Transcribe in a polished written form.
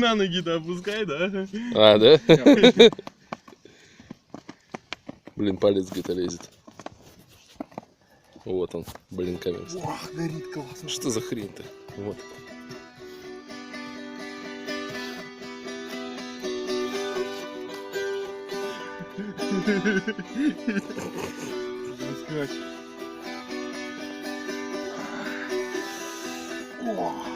на ноги-то опускай, да? А, да? Блин, палец где-то лезет. Вот он, блин, камень. Ох, горит классно. Что за хрень-то? Вот. Скач. Ох.